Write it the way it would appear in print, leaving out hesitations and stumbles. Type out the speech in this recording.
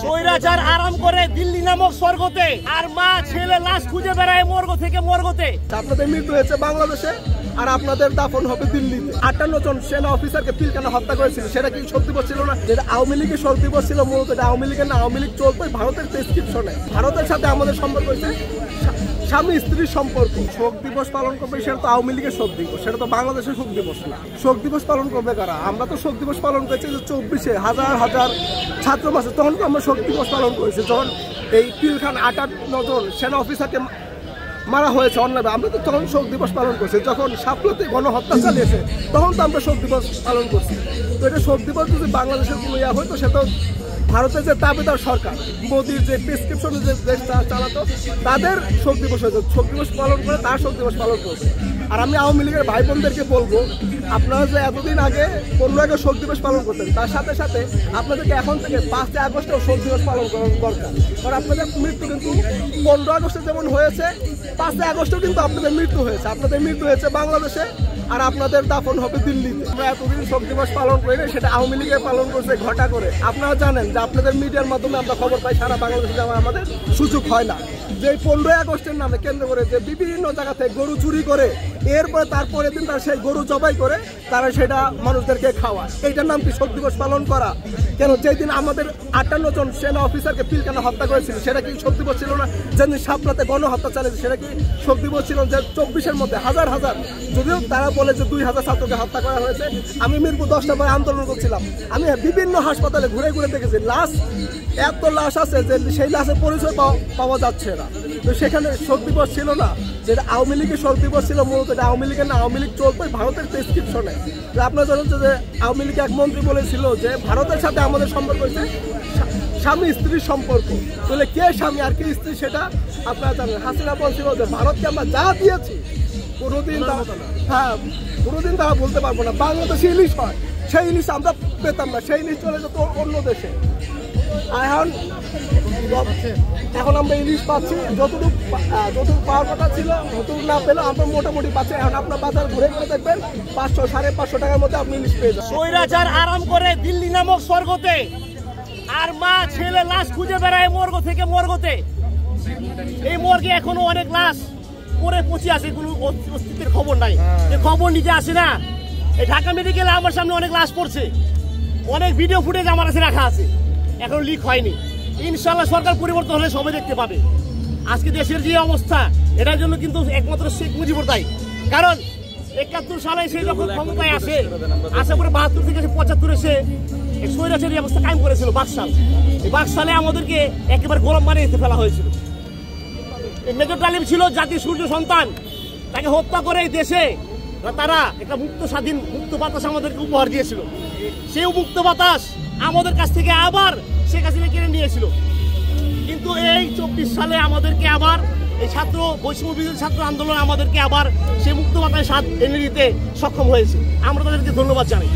স্বৈরাচার আরাম করে দিল্লি নামক স্বর্গতে, আর মা ছেলে লাশ খুঁজে বেড়ায় মর্গ থেকে মর্গতে। আপনাদের মৃত্যু হয়েছে বাংলাদেশে, আর আপনাদের দাফন হবে দিল্লিতে। 58 জন সেনা অফিসারকে পিলখানা হত্যা করেছিল, সেটা কি শোক দিবস ছিল না? যেটা আওয়ামী লীগের শোক দিবস ছিল, মূলত এটা আওয়ামী লীগের না, আওয়ামী লীগ চলতো ভারতের প্রেসক্রিপশনে। ভারতের সাথে আমাদের সম্পর্ক হয়েছে স্বামী স্ত্রীর সম্পর্ক। শোক দিবস পালন করবে সেটা তো আওয়ামী লীগের শোক দিবস, সেটা তো বাংলাদেশের শোক দিবস না। শোক দিবস পালন করবে কারা? আমরা তো শোক দিবস পালন করেছি 24-এ হাজার হাজার ছাত্র মাসে, তখন তো আমরা শোক দিবস পালন করেছি। যখন এই পিলখানা 58 জন সেনা অফিসারকে মারা হয়েছে অন্যভাবে, আমরা তো তখন শোক দিবস পালন করছি। যখন শাপলাতে গণহত্যা চালিয়েছে তখন তো আমরা শোক দিবস পালন করছি। তো এটা শোক দিবস যদি বাংলাদেশের কোনো ইয়া হয়তো, সেটা ভারতের যে দাবিদার সরকার, মোদির যে প্রেসক্রিপশনে যে দেশটা চালাতো, তাদের শোক দিবস হয়েছে। শোক দিবস পালন করে তার শোক দিবস পালন করবে। আর আমি আওয়ামী লীগের ভাই বোনদেরকে বলবো, আপনারা যে এতদিন আগে 15 আগস্ট শোক দিবস পালন করতেন, তার সাথে সাথে আপনাদেরকে এখন থেকে 5 আগস্টেও শোক দিবস পালন করার দরকার। কারণ আপনাদের মৃত্যু কিন্তু 15 আগস্টে যেমন হয়েছে, 5 আগস্টেও কিন্তু আপনাদের মৃত্যু হয়েছে। আপনাদের মৃত্যু হয়েছে বাংলাদেশে, আর আপনাদের দাফন হবে দিল্লিতে। আমরা এতদিন শোক দিবস পালন করি, সেটা আওয়ামী লীগে পালন করছে ঘটা করে। আপনারা জানেন যে আপনাদের মিডিয়ার মাধ্যমে আমরা খবর পাই সারা বাংলাদেশে, যাওয়া আমাদের সুযোগ হয় না। যে 15 আগস্টের নামে কেন্দ্র করে যে বিভিন্ন জায়গা থেকে গরু চুরি করে, এরপরে তারপরের দিন তারা সেই গরু জবাই করে তারা সেটা মানুষদেরকে খাওয়ায়, এইটার নাম কি শোক দিবস পালন করা? কেন যেদিন আমাদের 58 জন সেনা অফিসারকে পিলখানা হত্যা করেছিল, সেটা কি শোক দিবস ছিল না? যেদিন শাপলাতে গণহত্যা চালিয়েছে, সেটা কি শোক দিবস ছিল? যে 24-এর মধ্যে হাজার হাজার, যদিও তারা বলে যে 2000 ছাত্রকে হত্যা করা হয়েছে। আমি মিরপুর 10 নম্বরে আন্দোলন করছিলাম, আমি বিভিন্ন হাসপাতালে ঘুরে ঘুরে দেখেছি লাশ, এত লাশ আছে যে সেই লাশের পরিচয় পাওয়া যাচ্ছে না। তো সেখানে শোক দিবস ছিল না? যেটা আওয়ামী লীগের শোক দিবস ছিল, মূলত এটা আওয়ামী লীগের না, আওয়ামী লীগ চলতো ভারতের প্রেসক্রিপশনে। আপনারা জানেন যে আওয়ামী লীগ এক মন্ত্রী বলেছিল যে ভারতের সাথে আমাদের সম্পর্ক হয়েছে স্বামী স্ত্রীর সম্পর্ক। তাহলে কে স্বামী আর কে স্ত্রী সেটা আপনারা জানেন। হাসিনা বলছিল যে ভারতকে আমরা যা দিয়েছি কোনোদিন তারা বলতে পারবো না। বাংলাদেশে ইলিশ হয়, সেই ইলিশ আমরা পেতাম না, সেই ইলিশ চলে যেত অন্য দেশে। এখন আমরা ইলিশ পাচ্ছি, যতটুকু পাওয়ার কথা ছিল যতটুকু না পেলেও আমরা মোটামুটি পাচ্ছি। এখন আপনার বাজার ঘুরে ঘুরে দেখবেন 500-550 টাকার মধ্যে আপনি ইলিশ পেয়ে যাবেন। স্বৈরাচার আরাম করে দিল্লি নামক স্বর্গতে, আর মা ছেলে লাশ খুঁজে বেড়ায় মর্গ থেকে মর্গতে। এই মর্গে এখনো অনেক লাশ পরে পচে আছে, কোনো অস্তিত্বের খবর নাই। খবর নিতে আসে না। এই ঢাকা মেডিকেলে আমার সামনে অনেক লাশ পড়ছে, অনেক ভিডিও ফুটেজ আমার কাছে রাখা আছে, এখনো লিক হয়নি। ইনশাল্লাহ সরকার পরিবর্তন হলে সবাই দেখতে পাবে। আজকে দেশের যে অবস্থা, এটার জন্য কিন্তু একমাত্র শেখ মুজিবুর দায়ী। কারণ 71 সালে সে যখন ক্ষমতায় আসে, আসার পরে 72 থেকে 75 সে স্বৈরাচারী অবস্থা কায়েম করেছিল বাকশাল। এই বাকশালে আমাদেরকে একেবারে গোলাম বানিয়ে ফেলা হয়েছিল। মেজর তালিম ছিল জাতির সূর্য সন্তান, তাকে হত্যা করে এই দেশে তারা একটা মুক্ত স্বাধীন মুক্ত বাতাস আমাদেরকে উপহার দিয়েছিল। সেই মুক্ত বাতাস আমাদের কাছ থেকে আবার শেখ হাসিনা কেড়ে নিয়েছিল। কিন্তু এই 24 সালে আমাদেরকে আবার এই ছাত্র বৈষম্য বিরোধী ছাত্র আন্দোলন আমাদেরকে আবার সেই মুক্ত বাতাসের স্বাদ এনে দিতে সক্ষম হয়েছে। আমরা তাদেরকে ধন্যবাদ জানাই।